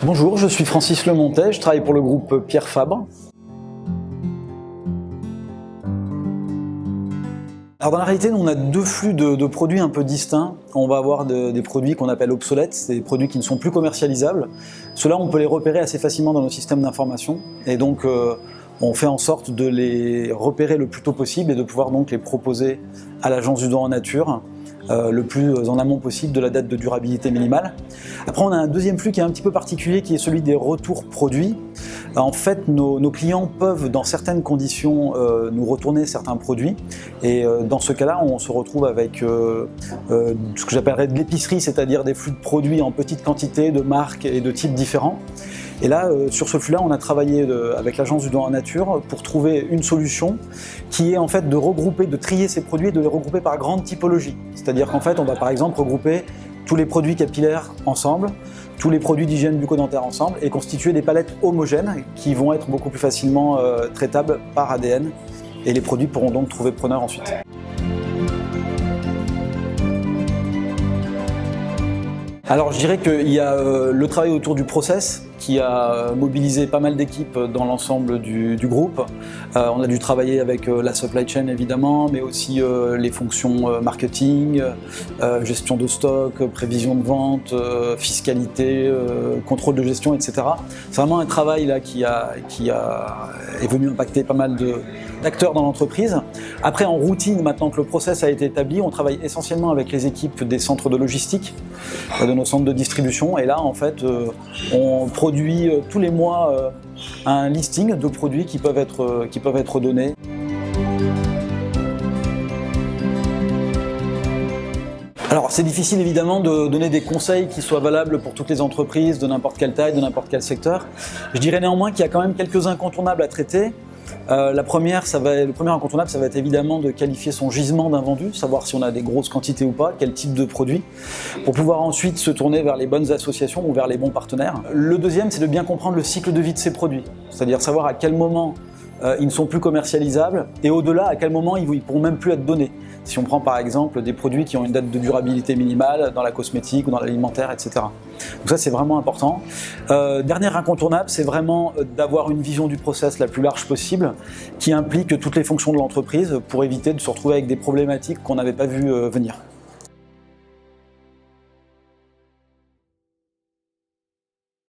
Bonjour, je suis Francis Lemontet, je travaille pour le groupe Pierre Fabre. Alors dans la réalité, nous, on a deux flux de produits un peu distincts. On va avoir des produits qu'on appelle obsolètes, c'est des produits qui ne sont plus commercialisables. Ceux-là, on peut les repérer assez facilement dans nos systèmes d'information. Et donc, on fait en sorte de les repérer le plus tôt possible et de pouvoir donc les proposer à l'Agence du droit en nature le plus en amont possible de la date de durabilité minimale. Après, on a un deuxième flux qui est un petit peu particulier, qui est celui des retours produits. En fait, nos clients peuvent, dans certaines conditions, nous retourner certains produits. Et dans ce cas-là, on se retrouve avec ce que j'appellerais de l'épicerie, c'est-à-dire des flux de produits en petite quantité, de marques et de types différents. Et là, sur ce flux-là, on a travaillé avec l'Agence du droit en nature pour trouver une solution qui est en fait de regrouper, de trier ces produits et de les regrouper par grande typologie. C'est-à-dire qu'en fait, on va par exemple regrouper tous les produits capillaires ensemble, tous les produits d'hygiène bucco-dentaire ensemble et constituer des palettes homogènes qui vont être beaucoup plus facilement traitables par ADN et les produits pourront donc trouver preneur ensuite. Alors je dirais qu'il y a le travail autour du process qui a mobilisé pas mal d'équipes dans l'ensemble du groupe. On a dû travailler avec la supply chain évidemment, mais aussi les fonctions marketing, gestion de stock, prévision de vente, fiscalité, contrôle de gestion, etc. C'est vraiment un travail là qui est venu impacter pas mal d'acteurs dans l'entreprise. Après, en routine, maintenant que le process a été établi, on travaille essentiellement avec les équipes des centres de logistique, de nos centres de distribution. Et là, en fait, on produit tous les mois un listing de produits qui peuvent être donnés. Alors c'est difficile évidemment de donner des conseils qui soient valables pour toutes les entreprises de n'importe quelle taille, de n'importe quel secteur. Je dirais néanmoins qu'il y a quand même quelques incontournables à traiter. Le premier incontournable, ça va être évidemment de qualifier son gisement d'invendu, savoir si on a des grosses quantités ou pas, quel type de produit, pour pouvoir ensuite se tourner vers les bonnes associations ou vers les bons partenaires. Le deuxième, c'est de bien comprendre le cycle de vie de ces produits, c'est-à-dire savoir à quel moment ils ne sont plus commercialisables et au-delà, à quel moment ils ne pourront même plus être donnés. Si on prend par exemple des produits qui ont une date de durabilité minimale dans la cosmétique ou dans l'alimentaire, etc. Donc ça, c'est vraiment important. Dernier incontournable, c'est vraiment d'avoir une vision du process la plus large possible qui implique toutes les fonctions de l'entreprise pour éviter de se retrouver avec des problématiques qu'on n'avait pas vues venir.